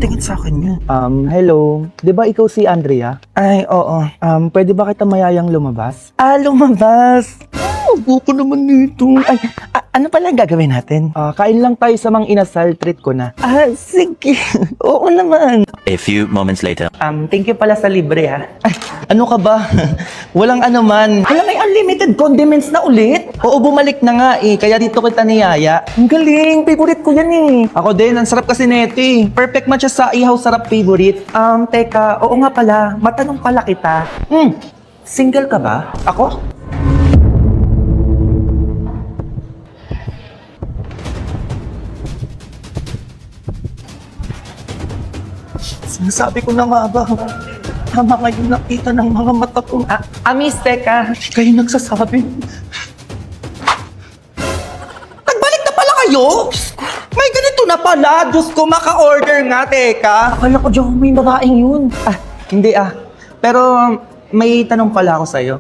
nakatingin sa akin yun. Hello. Di ba ikaw si Andrea? Ay, oo. Pwede ba kita mayayang lumabas? Lumabas. Buko naman nito. Ay, ano pala ang gagawin natin? Kain lang tayo sa mang inasal, treat ko na. Sige. Oo naman. A few moments later. Thank you pala sa libre ha. Ay, ano ka ba? Walang ano man. Alam, may unlimited condiments na ulit. Oo, bumalik na nga eh. Kaya dito kita niyaya. Ang galing. Favorite ko yan eh. Ako din, ang sarap kasi neto eh. Perfect match siya sa ihaw sarap favorite. Teka. Oo nga pala. Matanong pala kita. Single ka ba? Ako? Sinasabi ko na nga ba? Tama ngayon nakita ng mga mata ko. Miss, teka. Kayo nagsasabi. Nagbalik na pala kayo? May ganito na pala. Diyos ko, maka-order nga, teka. Akala ko, Diyo, may babaeng yun. Hindi Pero may tanong pala ako sa'yo.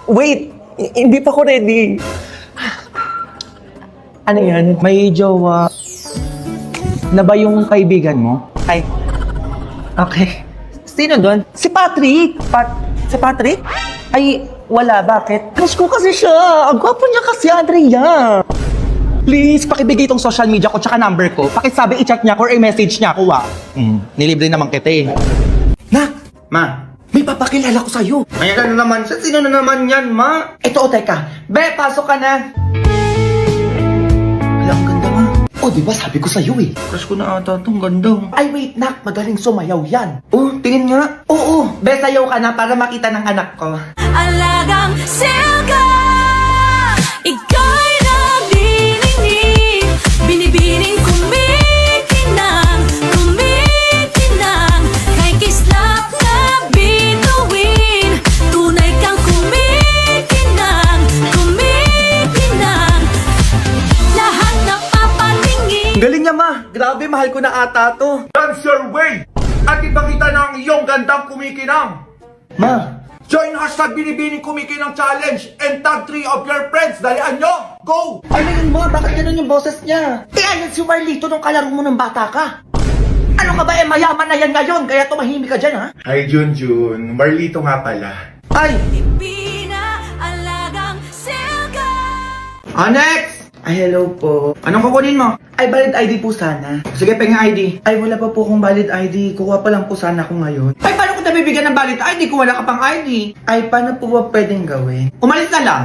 Wait. Hindi pa ko ready. Ano yan? May jowa na ba yung kaibigan mo? Ay, Okay. sino doon? Si Patrick. Si Patrick? Ay, wala. Bakit? Crush ko kasi siya. Ang gwapo niya kasi, Andrea. Please, pakibigay itong social media ko tsaka number ko. Pakisabi, i-chat niya ako or i-message niya ako nilibre naman kita eh. Nak, Ma, may papakilala ko sa'yo. may ano naman siya? Sino na naman yan, ma? Ito, teka. Be, pasok ka na. Wala, ang ganda nga. Di ba sabi ko sa'yo eh. Crush ko na ata itong ganda. Ay, wait, Nak. Magaling sumayaw yan. Tingin nga. Oo. Be, sayaw ka na para makita ng anak ko. Alagang selga, ika'y nagdiningning, binibining kumikinang, kay kislap na bituin, tunay kang kumikinang, lahat na papatingin. Galing niya, ma. Grabe, mahal ko na ata to. Dance your way at ipakita ng iyong gandang kumikinang. Ma, Join hashtag Binibining Kumikinang Challenge and tag 3 of your friends. Dalian nyo! Go! Ano yun mo? Bakit ganun yung boses niya? Ayan si Marlito nung kalaro mo ng bata ka. Ano ka ba mayaman na yan ngayon? Kaya tumahimik ka dyan, ha? Ay, Junjun. Marlito nga pala. ay. Alagang selga. Next! Ay, hello po. Anong kukunin mo? Ay, valid ID po sana. Sige, penga ID. Ay, wala pa po akong valid ID. Kuha pa lang po sana ako ngayon. Ay, paano ko nabibigyan ng valid ID kung wala ka pang ID? Ay, paano po ba pwedeng gawin? Umalis na lang.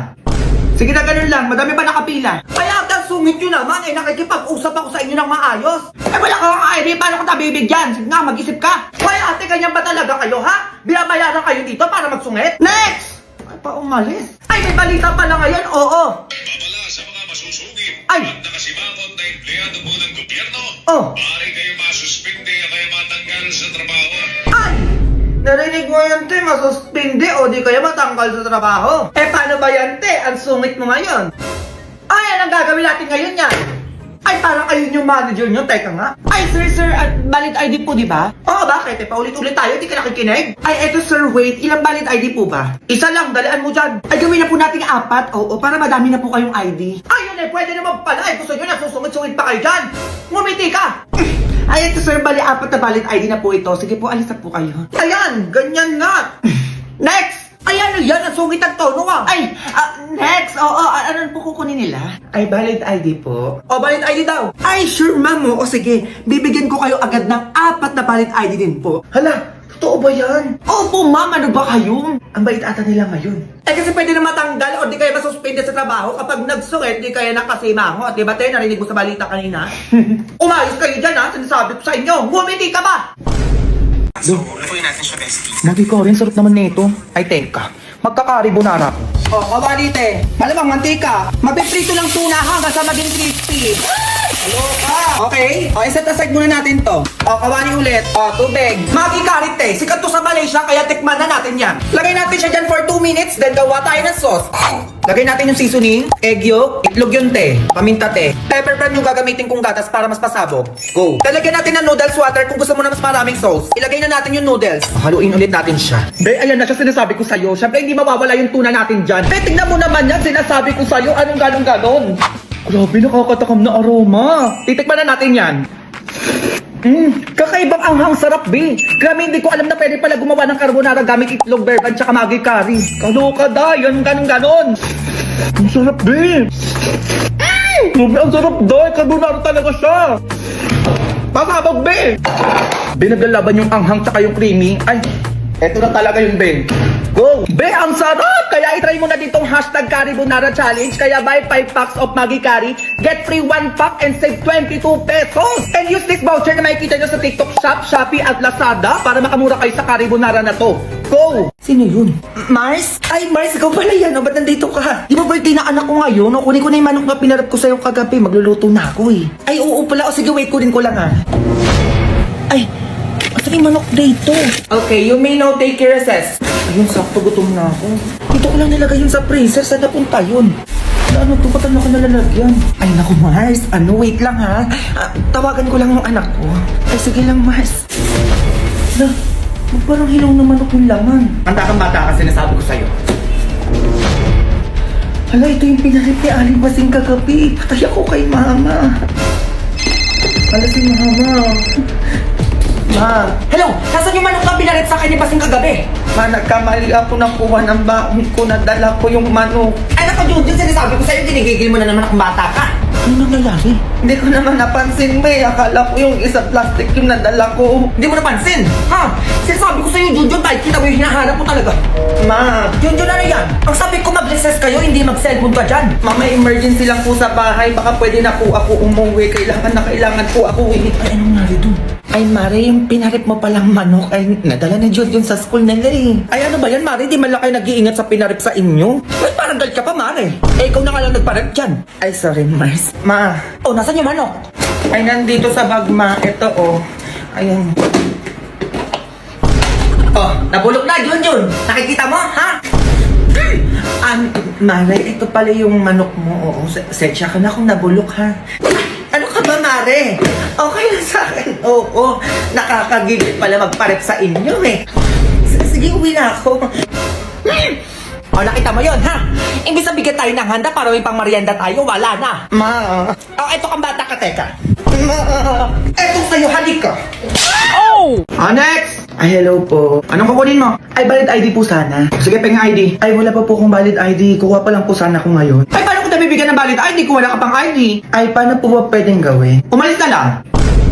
Sige na, ganun lang. Madami pa nakapila. Kaya ang sungit nyo naman, nakikipag-usap ako sa inyo ng maayos. Wala kang ID, paano ko nabibigyan? Sige nga, mag-isip ka. Kaya ate, ganyan ba talaga kayo, ha? Binabayaran kayo dito para magsungit? Next! Ay, pa umalis. Ay, may balita pala ngayon, oo. Babala sa mga masusugid Ay! at nakasimangot na empleyado po ng gobyerno, Oh. maaari kayo masuspinde o kaya matanggal sa trabaho. Ay! Narinig mo yan, te. Masuspindi o di kaya matanggal sa trabaho. Paano ba yan, te? Ang sungit mo ngayon. Ay, anong gagawin natin ngayon yan? Ay, parang ayun yung manager nyo. Teka nga. Ay, sir, valid ID po, di ba? Oo, bakit? Paulit-ulit tayo, di ka nakikinig? Ay, eto, sir, wait. Ilang valid ID po ba? Isa lang, dalian mo dyan. Ay, gawin na po natin 4. Oo, para madami na po kayong ID. Ayun pwede naman pala. Ay, gusto nyo na, susungit-sungit pa kayo dyan. Ngumiti ka. Ay, ito, sir, 4 na valid ID na po ito. Sige po, alis na po kayo. Ayan, ganyan nga. Next! Ay, ano yan? Ang sungit ang tono ah. Ay, next. Oo, ano po kukunin nila? Ay, valid ID po. O, valid ID daw. Ay, sure, ma'am. O, sige. Bibigyan ko kayo agad ng 4 na valid ID din po. Hala, totoo ba yan? Opo, ma'am. Ano ba kayo? Ang bait ata nila ngayon. Kasi pwede na matanggal o di kaya masuspende sa trabaho kapag nagsungit, di kaya nakasimango. At di ba, te? Narinig mo sa balita kanina? Umayos kayo dyan, ha? Sinasabi ko sa inyo. Ngumiti ka ba? Lutuin natin siya, bestie. Magi ko rin, sarap naman nito. Ay, teka. Magkakarbonara ko. O, kabalite. Malamang mantika. Mapiprito lang tuna hanggang sa maging crispy. Hello ka. Okay. O, iset aside muna natin to. O, kawani ulit. O, tubig. Magi karit eh. Sikat to sa Malaysia, kaya tikman na natin yan. Lagay natin siya dyan for 2 minutes, then gawa tayo ng sauce. Lagay natin yung seasoning, egg yolk, itlog yun te, paminta te. Pepper brand yung gagamitin kong gatas para mas pasabog. Go. Lalagyan natin ng noodles water kung gusto mo na mas maraming sauce. Ilagay na natin yung noodles. Haluin ulit natin siya. Be, ayan na siya sinasabi ko sa'yo. Siyempre, hindi mawawala yung tuna natin dyan. Be, tignan mo naman yan. Sinasabi ko sa'yo, anong ganon-ganon. Grabe, nakakatakam na aroma. Titikman na natin yan. Kakaibang anghang sarap, be. Grabe, hindi ko alam na pwede pala gumawa ng carbonara gamit itlog, berban, tsaka Maggi curry. Kaloka da, yan ganon. Ang sarap, be. Grabe, ang sarap da. Carbonara talaga siya. Pasabog, be. Binaglalaban yung anghang tsaka yung creamy. Ay, eto na talaga yung be. Go! Be, ang sarap! Kaya itry mo na ditong hashtag Carbonara Challenge. Kaya buy 5 packs of Maggi Curry, get free 1 pack and save 22 pesos! And use this voucher na makikita nyo sa TikTok Shop, Shopee at Lazada para makamura kayo sa Carbonara na to. Go! Sino yun? Mars? Ay, Mars, ikaw pala yan. Ba't nandito ka? Di ba birthday na anak ko ngayon? O, kunin ko na yung manok na pinarap ko sa'yo kagabi. Magluluto na ako eh. Ay, oo pala. O, sige, wait, kunin ko lang ha. Ay, asa yung manok dito? Okay, you may now take your recess. Ayun, sakto gutom na ako. Dito ko lang nilagay yun sa freezer. Saan napunta yun? Ano to? Ba't ano ka nalalagyan? Ay, naku, Mars. Ano, wait lang ha. Tawagan ko lang yung anak ko. Ay, sige lang, Mars. Na, parang hilaw na manok yung laman. Handa kang bata kasi nasabi ko sa'yo. Hala, ito yung pinarip ni Aling Basing kagabi. Patay ako kay Mama. Hala, si Mama. Ma. Hello! Nasaan yung manok na pinarip sa akin ni Basing kagabi? Ma, nagkamali ako ng kuha ng baon ko. Nadala ko yung manok. Ay, naku, Junjun, sinasabi ko sa'yo, ginigigil mo na naman akong bata ka. Ano nangyayari? Hindi ko naman napansin, May. Akala ko yung isa plastic yung nadala ko. Hindi mo napansin? Ha? Sinasabi ko sa'yo, Junjun, kahit kita mo yung hinahanap mo talaga. Ma. Junjun, ano yan? Ang sabi ko mag-recess kayo, hindi mag-cellphone ka dyan. Ma, may emergency lang po sa bahay. Baka pwede na po ako umuwi. Kailangan po ako uwi. Ay, anong nari dun? Ay, Mare, yung pinarip mo palang manok ay nadala na Junjun sa school nila eh. Ay, ano ba yan, Mare? Di man lang kayo nag-iingat sa pinarip sa inyo? Ay, parang galit ka pa, Mare. Eh, ikaw na nga lang nagparip dyan. Ay, sorry, Mars. Ma. Oh, nasan yung manok? Ay, nandito sa bag, Ma. Ito, oh. Ayun. Oh, nabulok na, Junjun. Nakikita mo, ha? Mare, ito pala yung manok mo. Oo, sensya ka na kung nabulok, ha? Ano ka ba, Mare? Okay lang sa akin. Oo, nakakagigil pala magparep sa inyo, eh. Sige, uwi na ako. Oh, nakita mo yun, ha? Imbis na bigyan tayo ng handa para may pang merienda tayo, wala na. Ma. Oh, eto kang bata ka, teka. Ma. Eto sa'yo, halika. Next! Ay, hello po. Anong kukunin mo? Ay, valid ID po sana. Sige, penga ID. Ay, wala pa po akong valid ID. Kuha pa lang po sana ako ngayon. Ay, paano ko nabibigyan ng valid ID kung wala ka pang ID? Ay, paano po ba pwedeng gawin? Umalis na lang.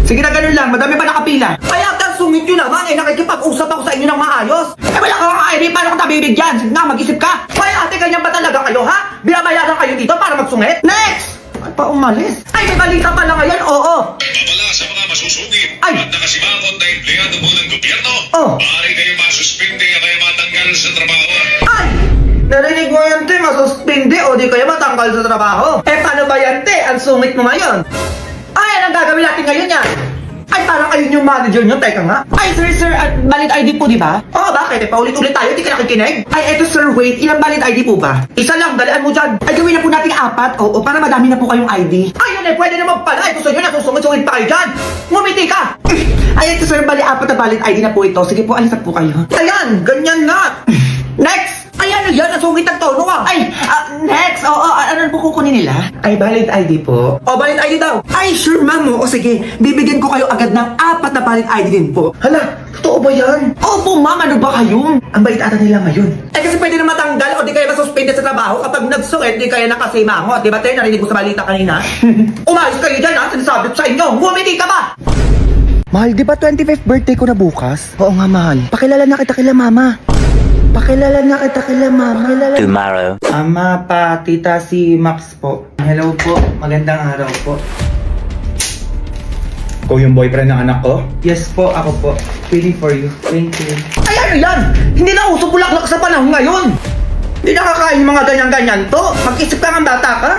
Sige na, ganun lang. Madami pa nakapila. Ay, ang sungit nyo naman eh. Nakikipag-usap ako sa inyo ng maayos. Eh, wala ka pang ID. Paano ko nabibigyan? Sige na, mag-isip ka. Ay, ate, ganyan ba talaga kayo, ha? Binabayaran kayo dito para magsungit? Next! Ay, pa umalis. Ay, may balita pala ngayon, oo. Babala sa mga masusugid Ay! at nakasimangot na empleyado mo ng gobyerno, Oh. maaari kayo masuspinde o kaya matanggal sa trabaho. Ay! Narinig mo yan, te, masuspindi o di kaya matanggal sa trabaho. Eh, paano ba yan, te? Ang sungit mo ngayon. Ay, anong gagawin natin ngayon yan? Ay, parang ayun yung manager nyo. Teka nga. Ay, sir, valid ID po, di ba? Oo, bakit? Eh, paulit-ulit tayo, di ka nakikinig? Ay, eto, sir, wait. Ilang valid ID po ba? Isa lang, dalian mo dyan. Ay, gawin na po natin 4. Oo, para madami na po kayong ID. Ayun eh, pwede naman pala. Ay, gusto nyo, nasusungit-sungit pa kayo dyan. Ngumiti ka. Ay, ito, sir, bali 4 na valid ID na po ito. Sige po, alisan po kayo. Ayan, ganyan nga. Next! Ay, ano yan? Nasungit ang tono ah! Ay, next! Oo, ano po kukunin nila? Ay, valid ID po. O, valid ID daw. Ay, sure, ma'am. O, sige. Bibigyan ko kayo agad ng 4 na valid ID din po. Hala, totoo ba yan? Opo, ma'am. Ano ba kayo? Ang bait ata nila ngayon. Eh, kasi pwede na matanggal o di kaya masuspende sa trabaho kapag nagsungit, di kaya nakasimangot. Di ba, tayo narinig mo sa balita kanina? Umayos kayo dyan, ha? Sinasabi ko sa inyo. Ngumiti ka ba? Mahal, di ba 25th birthday ko na bukas? Oo nga, mahal. Pakilala na kita kila mama. Pakilala na kita kila mama. Tomorrow. Ama, pa, tita, si Max po. Hello po. Magandang araw po. Ikaw yung boyfriend ng anak ko? Yes po, ako po. Feeling for you. Thank you. Ay, ano yan? Hindi na uso bulaklak sa panahon ngayon. Hindi nakakain yung mga ganyan-ganyan to. Mag-isip ka ng bata ka.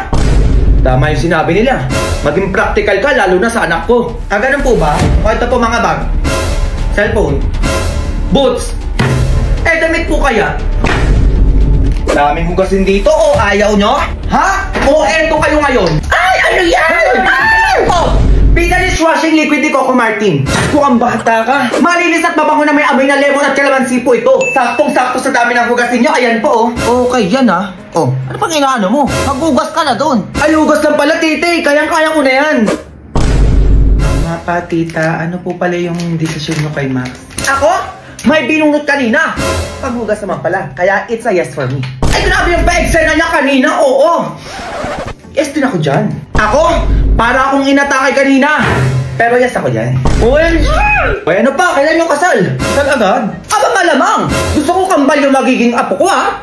Tama yung sinabi nila. Maging practical ka, lalo na sa anak ko. Ganun po ba? O ito po mga bag. Cellphone. Boots. Eh, damit po kaya? Daming hugasin dito o ayaw nyo? Ha? O eto kayo ngayon? Ay, ano yan? Oh, Pina dishwashing liquid ni Coco Martin. Mukhang bata ka. Malinis at mabango na may amoy na lemon at kalamansi po ito. Saktong-sakto sa dami ng hugasin nyo. Ayan po, oh. Okay yan ah. Oh, ano pang inaano mo? Maghugas ka na doon. Ay, hugas lang pala, tite. Kayang-kaya ko na yan. nga pa, tita, ano po pala yung desisyon nyo kay Max? Ako? May binunot kanina. Paghugas naman pala, kaya it's a yes for me. Ay, grabe yung pa-eksena niya kanina, oo. Yes din ako dyan. Ako? Para akong inatake kanina. Pero yes ako dyan. Well, ay ano pa, kailan yung kasal? Kasal agad? Aba malamang! Gusto ko kambal yung magiging apo ko ha?